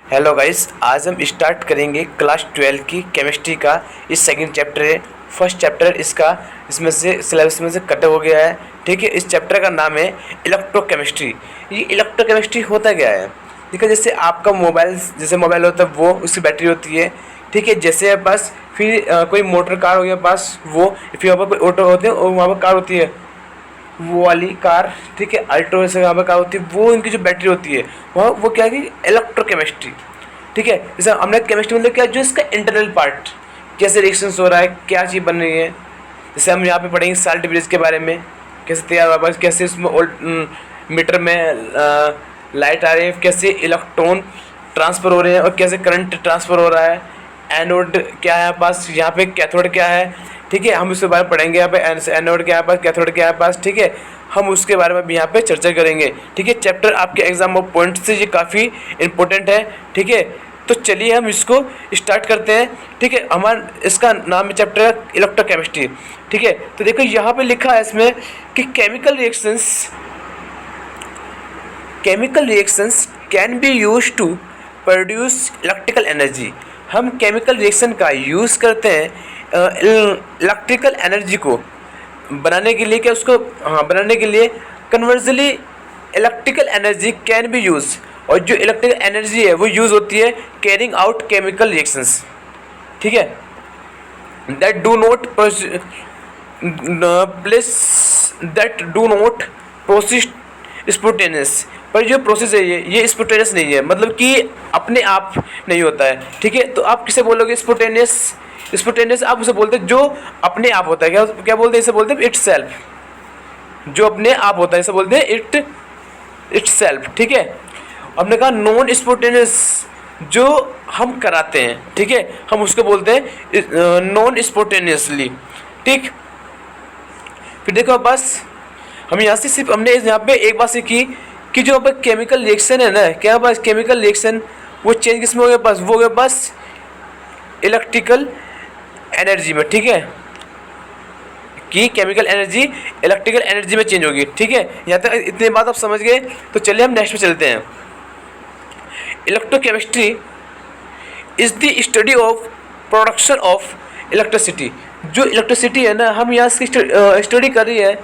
Hello guys, आज हम start करेंगे क्लास 12 की केमिस्ट्री का। इस सेकंड चैप्टर है, फर्स्ट चैप्टर इसका इसमें से सिलेबस में से कट हो गया है। ठीक है, इस चैप्टर का नाम है इलेक्ट्रोकेमिस्ट्री। ये इलेक्ट्रोकेमिस्ट्री होता क्या है? ठीक है, जैसे आपका मोबाइल होता है, वो उसकी बैटरी होती है। ठीक है, जैसे बस फिर कोई मोटर कार हो गया पास, वो फिर वहाँ पर कोई ऑटो होते हैं और वहाँ पर कार होती है, वो वाली कार। ठीक है, अल्ट्रो से यहाँ पर कार होती है, वो इनकी जो बैटरी होती है वो क्या है कि इलेक्ट्रोकेमिस्ट्री। ठीक है, जैसे हमने केमिस्ट्री मतलब क्या, जो इसका इंटरनल पार्ट, कैसे रिएक्शंस हो रहा है, क्या चीज़ बन रही है। जैसे हम यहाँ पे पढ़ेंगे साल्ट ब्रिज के बारे में, कैसे तैयार हुआ, कैसे उसमें ओल्ड मीटर में लाइट आ रही है, कैसे इलेक्ट्रॉन ट्रांसफ़र हो रहे हैं और कैसे करंट ट्रांसफ़र हो रहा है। एनोड क्या है पास, यहाँ पे कैथोड क्या है। ठीक है, हम उसके बारे में पढ़ेंगे। यहाँ पे एनोड क्या है पास, कैथोड क्या है पास। ठीक है, हम उसके बारे में भी यहाँ पे चर्चा करेंगे। ठीक है, चैप्टर आपके एग्जाम ऑफ पॉइंट से ये काफ़ी इंपॉर्टेंट है। ठीक है, तो चलिए हम इसको स्टार्ट करते हैं। ठीक है, हमारा इसका नाम चैप्टर है इलेक्ट्रोकेमिस्ट्री। ठीक है, तो देखो यहाँ पे लिखा है इसमें कि chemical reactions can be use to produce electrical energy. हम केमिकल रिएक्शन का यूज़ करते हैं इलेक्ट्रिकल एनर्जी को बनाने के लिए। क्या उसको बनाने के लिए conversely electrical energy can be use, और जो इलेक्ट्रिकल एनर्जी है वो यूज़ होती है कैरिंग आउट केमिकल रिएक्शंस। ठीक है, दैट डू नॉट प्रोसेस स्पोटेनियस। पर जो प्रोसेस है ये स्पोटेनियस नहीं है, मतलब कि अपने आप नहीं होता है। ठीक है, तो आप किसे बोलोगे स्पोटेनियस? स्पोटेनियस आप उसे बोलते हैं जो अपने आप होता है। क्या क्या बोलते हैं? इसे बोलते हैं इट सेल्फ। जो अपने आप होता है इसे बोलते हैं इट सेल्फ। ठीक है, हमने कहा नॉन स्पोटेनियस जो हम कराते हैं। ठीक है, हम उसको बोलते हैं नॉन स्पोटेनियसली। ठीक, फिर देखो बस हम यहाँ से सिर्फ हमने यहाँ पे एक बात सीखी कि जो अब केमिकल रिएक्शन है ना, क्या बस केमिकल रिएक्शन वो चेंज किस में हो गया बस, वो हो गया बस इलेक्ट्रिकल एनर्जी में। ठीक है, कि केमिकल एनर्जी इलेक्ट्रिकल एनर्जी में चेंज होगी। ठीक है, यहाँ तक इतनी बात आप समझ गए, तो चलिए हम नेक्स्ट पे चलते हैं। Electrochemistry is the study of production of electricity. जो इलेक्ट्रिसिटी है ना, हम यहाँ से स्टडी कर रही है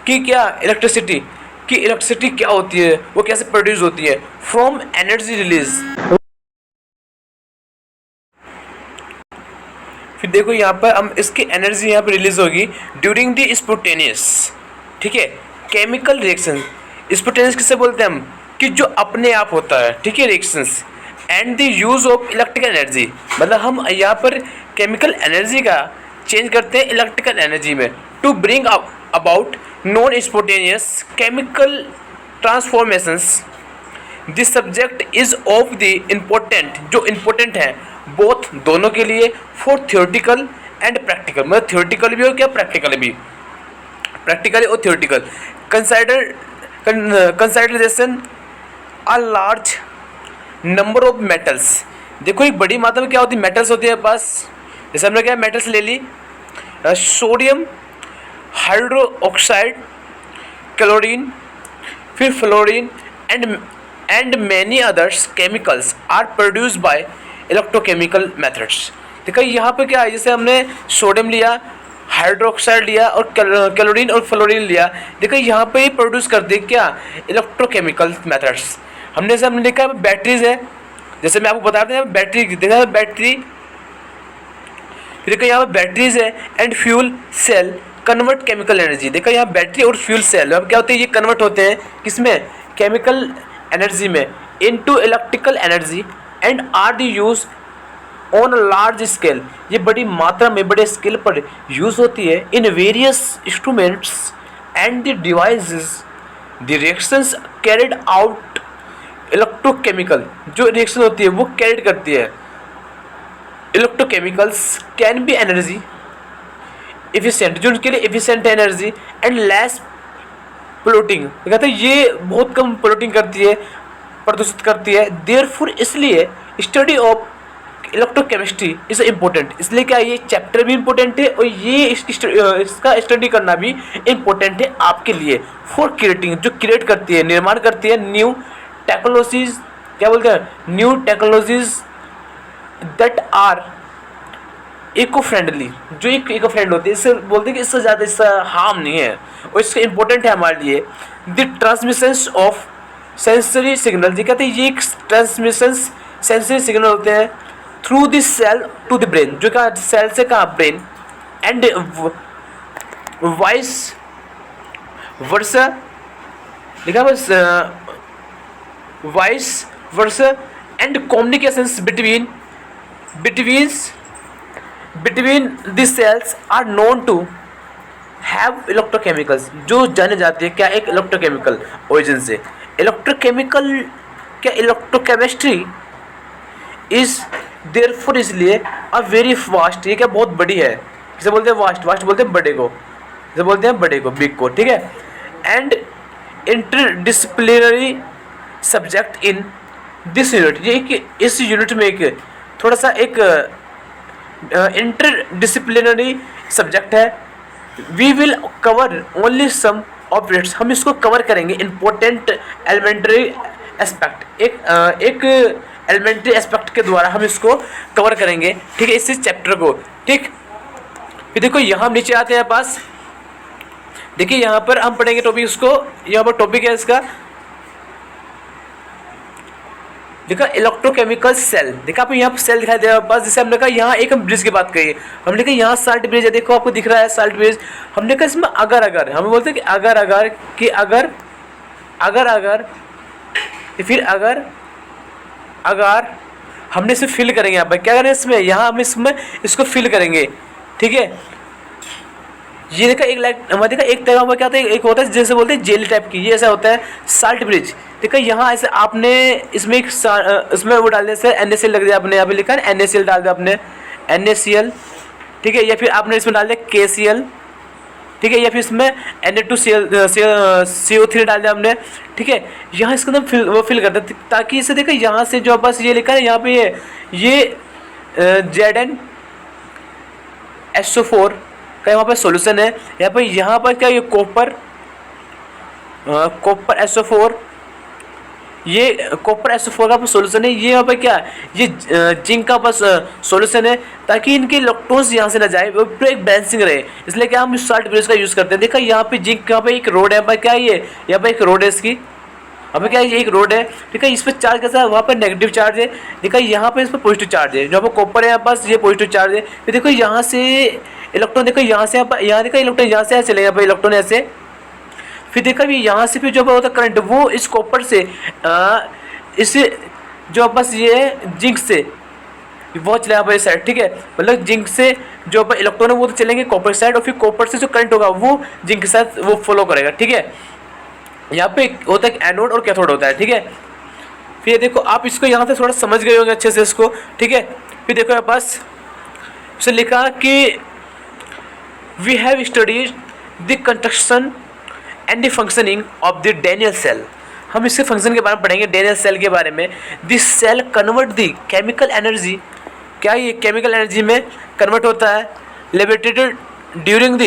कि क्या इलेक्ट्रिसिटी क्या होती है, वो कैसे प्रोड्यूस होती है फ्रॉम एनर्जी रिलीज। फिर देखो यहाँ पर हम इसकी एनर्जी यहाँ पर रिलीज होगी ड्यूरिंग द स्पोटेनियस। ठीक है, केमिकल रिएक्शन स्पोटेनियस किसे बोलते हैं हम, कि जो अपने आप होता है। ठीक है, reactions and the use of electrical energy, मतलब हम यहाँ पर केमिकल एनर्जी का चेंज करते हैं इलेक्ट्रिकल एनर्जी में to bring about non spontaneous chemical transformations. This subject is of the important, जो इम्पोर्टेंट है बोथ दोनों के लिए, फॉर थियोरटिकल एंड प्रैक्टिकल, मतलब थियोरटिकल भी और क्या प्रैक्टिकल भी, प्रैक्टिकली और theoretical. Consideration a large number of metals. देखो एक बड़ी मात्रा में क्या होती है, मेटल्स होती है पास। जैसे हमने क्या मेटल्स ले ली, सोडियम हाइड्रो ऑक्साइड, क्लोरीन, फिर fluorine and many others chemicals are produced by electrochemical methods. देखो यहाँ पे क्या है, जैसे हमने सोडियम लिया, हाइड्रोक्साइड लिया और क्लोरीन और फ्लोरीन लिया। देखो यहाँ पे ही प्रोड्यूस कर दे क्या इलेक्ट्रोकेमिकल मेथड्स। हमने लिखा है बैटरीज है, जैसे मैं आपको बता दें बैटरी, देखा बैटरी, देखो यहाँ पे बैटरीज है and fuel cell convert chemical energy. देखो यहाँ बैटरी और फ्यूल सेल अब क्या होते हैं, ये कन्वर्ट होते हैं किसमें, केमिकल एनर्जी में, into electrical energy and are the use on large scale. ये बड़ी मात्रा में बड़े स्केल पर यूज होती है in various instruments and the devices. The reactions carried out electrochemical, जो रिएक्शन होती है वो कैरिड करती है इलेक्ट्रोकेमिकल्स कैन बी एनर्जी एफिशिएंट, जो उनके लिए efficient energy and less polluting. कहते हैं ये बहुत कम पोल्यूटिंग करती है, प्रदूषित करती है। देयरफॉर इसलिए study of electrochemistry is important, इसलिए क्या ये चैप्टर भी इम्पोर्टेंट है और ये इसका स्टडी करना भी इम्पोर्टेंट है आपके लिए। फॉर क्रिएटिंग, जो क्रिएट करती है, निर्माण करती है न्यू टेक्नोलॉजीज क्या बोलते हैं, new technologies that are eco friendly, जो इको फ्रेंड होती है, इससे बोलते हैं कि इससे ज़्यादा इससे हार्म नहीं है और इसका इंपॉर्टेंट है हमारे लिए। The transmissions of sensory signal, जी कहते हैं ये ट्रांसमिशंस सेंसरी सिग्नल होते हैं through the cell to the brain, जो क्या सेल से कहाँ ब्रेन, एंड वाइस वर्सा, लिखा बस vice versa, and communications between the cells are known to have electrochemicals, जो जाने जाते हैं क्या एक इलेक्ट्रोकेमिकल ओरिजिन से। इलेक्ट्रोकेमिकल क्या इलेक्ट्रोकेमिस्ट्री इज देयरफॉर, इसलिए अ वेरी वास्ट, ये क्या बहुत बड़ी है, इसे बोलते हैं वास्ट, वास्ट बोलते हैं बड़े को, इसे बोलते हैं बड़े को, बिग को, ठीक है। And interdisciplinary subject in this unit, ये एक इस यूनिट में एक थोड़ा सा एक इंटरडिसिप्लिनरी सब्जेक्ट है। We will cover only some objects, हम इसको कवर करेंगे इंपॉर्टेंट एलिमेंट्री एस्पेक्ट, एक एलिमेंट्री एस्पेक्ट के द्वारा हम इसको कवर करेंगे, ठीक है, इस चैप्टर को, ठीक। फिर देखो यहाँ हम नीचे आते हैं पास, देखिए यहाँ पर हम पढ़ेंगे टॉपिक, इसको यहाँ पर टॉपिक है इसका, देखा इलेक्ट्रोकेमिकल सेल, देखा आपको यहाँ पर सेल दिखाई दे रहा है पास, जैसे हमने कहा यहाँ एक हम ब्रिज की बात कही, हमने कहा यहाँ साल्ट ब्रिज है, देखो आपको दिख रहा है साल्ट ब्रिज, हमने कहा इसमें अगर हम बोलते हैं कि अगर कि अगर फिर अगर हमने इसे फिल करेंगे, यहाँ पर क्या करें इसमें, यहाँ हम इसमें इसको फिल करेंगे, ठीक है। ये देखा एक लाइक हमारे देखा एक तरह का क्या होता है, एक होता है जैसे बोलते हैं जेली टाइप की, ये ऐसा होता है साल्ट ब्रिज, देखा यहाँ ऐसे आपने इसमें एक इसमें वो डाल दिया, जैसे NaCl लग दिया आपने, यहाँ पे लिखा है NaCl डाल दिया आपने, NaCl, ठीक है, या फिर आपने इसमें डाल दिया KCl, ठीक है, या फिर इसमें CO3 डाल दिया आपने, ठीक है। यहाँ इसके अंदर वो फिल कर दे, ताकि इसे देखा यहाँ से जो बस ये लिखा है यहाँ पे ये ZnSO4 का यहाँ पर सॉल्यूशन है, यहाँ पर क्या ये कॉपर SO4, ये कॉपर SO4 का सॉल्यूशन है, ये यहाँ पर क्या ये जिंक का बस सॉल्यूशन है, ताकि इनके इलेक्ट्रॉन्स यहाँ से ना जाए, वो पूरा एक बैलेंसिंग रहे, इसलिए क्या हम साल्ट ब्रिज का यूज़ करते हैं। देखा यहाँ पे जिंक, यहाँ पे एक रोड है, यहाँ पर क्या ये यहाँ पर एक रोड है इसकी, हमें क्या ये एक रोड है, ठीक है, इस पर चार्ज कैसा है, वहाँ पर नेगेटिव चार्ज है, देखा यहाँ पे इस पर पॉजिटिव चार्ज है, जो पर कॉपर है यहाँ पास ये पॉजिटिव चार्ज है। फिर देखो यहाँ से इलेक्ट्रॉन, देखो यहाँ से यहाँ देखा इलेक्ट्रॉन यहाँ से चले, यहाँ पर इलेक्ट्रॉन ऐसे, फिर देखा भी यहाँ से फिर जो होता है करंट, वो इस कॉपर से इस जो बस ये जिंक से वो चले यहाँ पर साइड, ठीक है, मतलब जिंक से जो इलेक्ट्रॉन है वो तो चलेंगे कॉपर साइड, और फिर कॉपर से जो करंट होगा वो जिंक के साथ वो फॉलो करेगा, ठीक है। यहाँ पे होता है एनोड और कैथोड होता है, ठीक है। फिर देखो आप इसको यहाँ से थोड़ा समझ गए होंगे अच्छे से इसको, ठीक है। फिर देखो यहाँ पास उसे लिखा कि we have studied the construction and the functioning of the Daniell cell, हम इसके फंक्शन के बारे में पढ़ेंगे, डैनियल सेल के बारे में। This cell convert the chemical energy, क्या ये केमिकल एनर्जी में कन्वर्ट होता है, liberated during the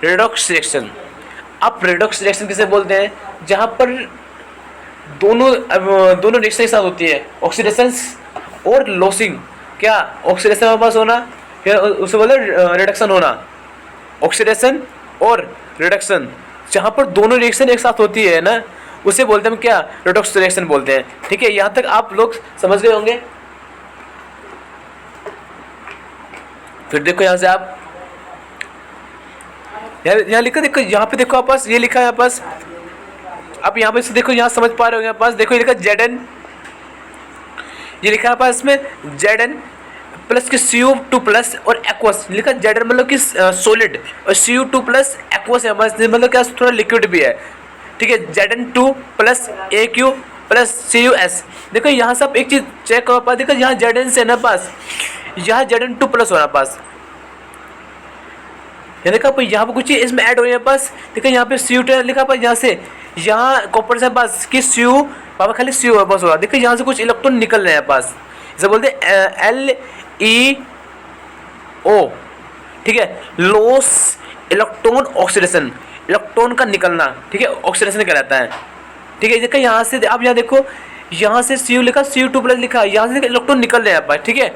redox reaction. आप रेडॉक्स रिएक्शन किसे बोलते हैं, जहाँ पर दोनों रिएक्शन एक साथ होती है, ऑक्सीडेशन और लॉसिंग, क्या ऑक्सीडेशन हमारे पास होना, फिर उसे बोलते हैं रिडक्शन होना, ऑक्सीडेशन और रिडक्शन, जहाँ पर दोनों रिएक्शन एक साथ होती है ना, उसे बोलते हैं हम क्या, रेडॉक्स रिएक्शन बोलते हैं, ठीक है। यहाँ तक आप लोग समझ गए होंगे। फिर देखो यहाँ से आप यहाँ लिखा, देखो यहाँ पे देखो आप पास ये लिखा है यहाँ पास, आप यहाँ पे से देखो यहाँ समझ पा रहे हो, यहाँ पास देखो ये लिखा Zn, ये लिखा है पास इसमें Zn प्लस की Cu2 प्लस और एक्वस, लिखा Zn मतलब कि सॉलिड और Cu2 प्लस एक्वस है बस, मतलब क्या थोड़ा लिक्विड भी है, ठीक है। Zn2 plus Aq plus Cus, देखो यहाँ से आप एक चीज़ चेक करो पास, देखो यहाँ Zn से ना पास, यहाँ Zn2 प्लस हो रहा पास, देखा यहाँ पर कुछ चीज़ इसमें ऐड हो रही है पास, देखा यहाँ पे Cu2 लिखा पास, यहाँ से यहाँ कॉपर से पास कि Cu पापा खाली Cu है पास होगा, देखो यहाँ से कुछ इलेक्ट्रॉन निकल रहे हैं पास, इसे बोलते हैं LeO, ठीक है, लॉस इलेक्ट्रॉन ऑक्सीडेशन, इलेक्ट्रॉन का निकलना, ठीक है, ऑक्सीडेशन कहलाता है, ठीक है। देखो यहाँ से आप यहाँ देखो यहाँ से Cu लिखा, Cu2+ लिखा, यहाँ से इलेक्ट्रॉन निकल रहे हैं पास, ठीक है।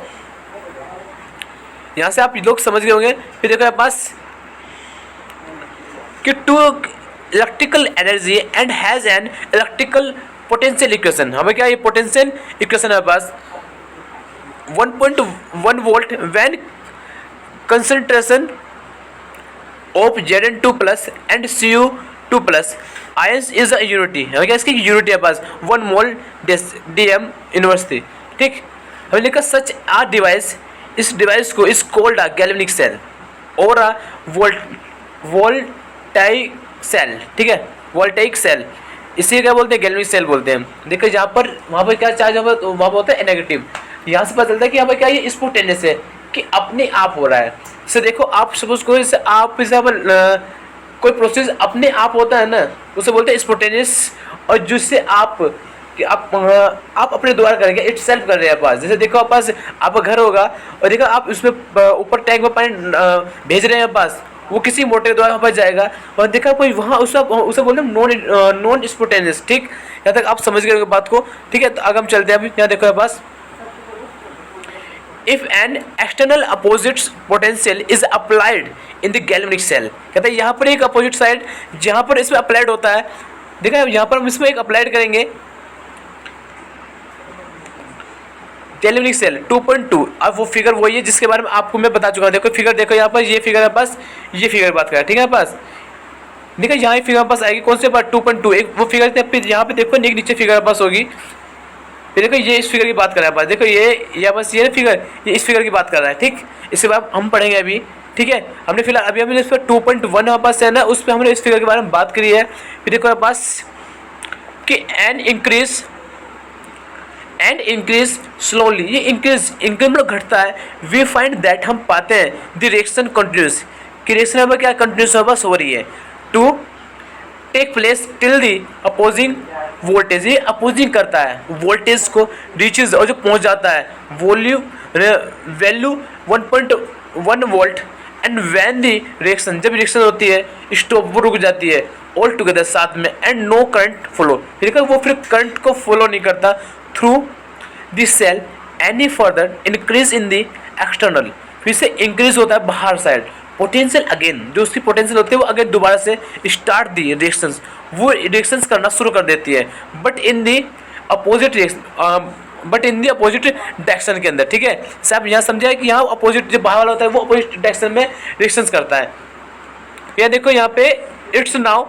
यहाँ से आप लोग समझ गए होंगे। फिर देखो यहाँ पास कि to electrical energy and has an electrical potential equation. हमें क्या ये पोटेंशियल इक्वेशन है पास 1.1 volt when concentration of Zn2+ and Cu2+ ions is a unity. हमें क्या इसकी यूनिटी है पास 1 मोल DM यूनिवर्सिटी, ठीक। हमें लिखा सच आ डिवाइस, इस डिवाइस को इस कॉल्ड अ गैल्वेनिक सेल और अ वोल्टाइक सेल, ठीक है, वोल्टाइक सेल, इसे क्या बोलते हैं, गैल्वेनिक सेल बोलते हैं। देखो यहाँ पर वहाँ पर क्या चार्ज है, वहाँ पर होता है नेगेटिव। यहाँ से पता चलता है कि यहाँ पर क्या ये स्पॉन्टेनियस है, कि अपने आप हो रहा है। इसे देखो आप सपोज को इसे आप इसे कोई प्रोसेस अपने आप होता है ना, उसे बोलते हैं स्पॉन्टेनियस। और जिससे आप कि आप अपने द्वारा करेंगे, इट सेल्फ कर रहे हैं पास। जैसे देखो आप पास आपका घर होगा और देखो आप उसमें ऊपर टैंक में पानी भेज रहे हैं पास, वो किसी मोटर द्वारा वहाँ पर जाएगा और देखा कोई वहाँ उसे बोलते हैं नॉन स्पॉन्टेनियस, ठीक। यहाँ तक आप समझ गए बात को, ठीक है। तो आगे हम चलते हैं। अभी यहाँ देखो पास if an external opposite potential is applied in the galvanic cell, कहते हैं यहाँ पर एक अपोजिट साइड जहाँ पर इसमें अप्लाइड होता है, देखा यहाँ पर हम इसमें एक अप्लाइड करेंगे गैल्वेनिक सेल 2.2। अब वो फिगर वही है जिसके बारे में आपको मैं बता चुका हूँ। देखो फिगर, देखो यहाँ पर ये फिगर है पास, ये फिगर बात करें, ठीक है पास। देखो यहाँ फिगर पास आएगी कौन से पास 2.2, एक वो फिगर थे। फिर यहाँ पे देखो एक नीचे फिगर पास होगी। फिर देखो ये इस फिगर की बात कर रहा है पास, देखो ये बस ये फिगर, ये इस फिगर की बात कर रहा है, ठीक। इसके बाद हम पढ़ेंगे अभी, ठीक है। हमने फिलहाल अभी हमने इस पर 2.1 हमारे पास है ना, उस पर हमने इस फिगर के बारे में बात करी है। फिर देखो हमारे पास कि एन इंक्रीज स्लोली, ये इंक्रीज मतलब घटता है। वी फाइंड दैट, हम पाते हैं द रिएक्शन कंटिन्यूस, कि रिएक्शन हमें क्या कंटिन्यूस बस हो रही है to take place till the opposing voltage, ये अपोजिंग करता है वोल्टेज को, रीचेज और जो पहुंच जाता है value 1.1 volt and when the reaction, जब रिएक्शन होती है स्टॉप, वो रुक जाती है ऑल टुगेदर साथ में, एंड नो करंट फ्लो, वो फिर करंट को फॉलो नहीं करता through this cell any further increase in the external, फिर से इंक्रीज होता है बाहर साइड पोटेंशियल अगेन, जो उसकी पोटेंशियल होती है वो अगेन दोबारा से स्टार्ट दी रिएक्शंस, वो रिएक्शंस करना शुरू कर देती है, but in the opposite direction के अंदर, ठीक है। जैसे आप यहाँ समझे कि यहाँ अपोजिट जो बाहर वाला होता है वो अपोजिट डायरेक्शन में रिएक्शंस करता है। ये देखो यहाँ पे it's now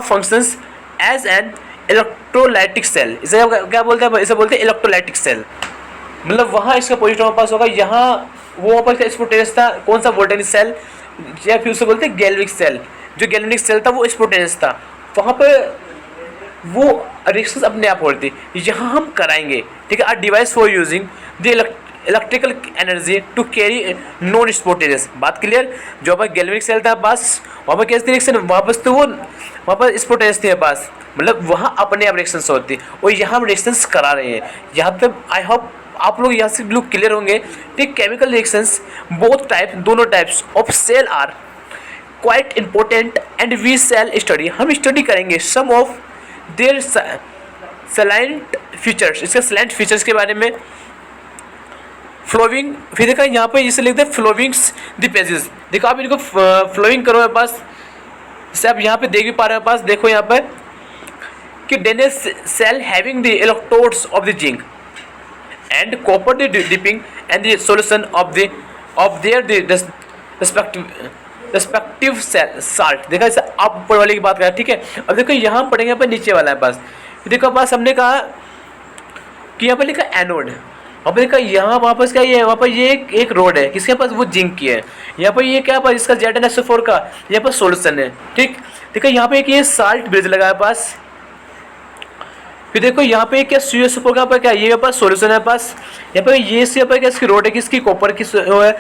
functions as an electrolytic cell, इसे क्या बोलते हैं, इसे बोलते हैं इलेक्ट्रोलाइटिक सेल। मतलब वहाँ इसका पोजिशन हमारे पास होगा, यहाँ वो वहाँ पर स्पॉन्टेनियस था, कौन सा वोल्टेनिक सेल, या फिर उसे बोलते हैं गैल्वेनिक सेल। जो गैल्वेनिक सेल था वो स्पॉन्टेनियस था, वहाँ पर वो रिएक्शंस अपने आप हो रही थी। यहाँ हम कराएंगे, ठीक है। Are device for using the electrical energy to carry non spontaneous, बात क्लियर। जो हमारा गैल्वेनिक सेल था पास, वहाँ पर कैसी रिएक्शन, वहाँ पर तो वो वहाँ पर स्पॉन्टेनियस थी पास, मतलब वहाँ अपने आप रिएक्शंस होती, और यहाँ हम रिएक्शंस करा रहे हैं। यहाँ तक आई होप आप लोग यहाँ से लोग क्लियर होंगे। ठीक, केमिकल रिएक्शंस बोथ टाइप, दोनों types of cell are quite important and we cell study, हम स्टडी करेंगे some of their salient features, इसके सलाइंट फीचर्स के बारे में। फ्लोविंग, फिर देखा यहाँ पे इसे लिखते हैं फ्लोविंग्स द पेजेस, देखो आप इनको फ्लोविंग करो मेरे पास, जैसे आप यहाँ पे देख भी पा रहे हो पास, देखो यहाँ पर कि Daniell's cell having the electrodes of the zinc and copper the dipping and the solution of their respective salt। देखा इसे आप ऊपर वाले की बात करें, ठीक है। अब देखो यहाँ पढ़ेंगे अपन नीचे वाला है पास, देखो पास हमने कहा कि यहाँ पर लिखा एनोड, अब देखा यहाँ वापस क्या ये, वहाँ पर ये एक रोड है, किसके पास, वो जिंक की है। यहाँ पर ये क्या पास, इसका ZnSO4 का यहाँ पर सोल्यूशन है, ठीक। देखो यहाँ पे एक ये साल्ट ब्रिज लगा है पास, फिर देखो यहाँ पे क्या CuSO4 का क्या ये पास सोल्यूशन है पास, यहाँ पे ये इसके ऊपर क्या इसकी रोड है, किसकी कॉपर की है।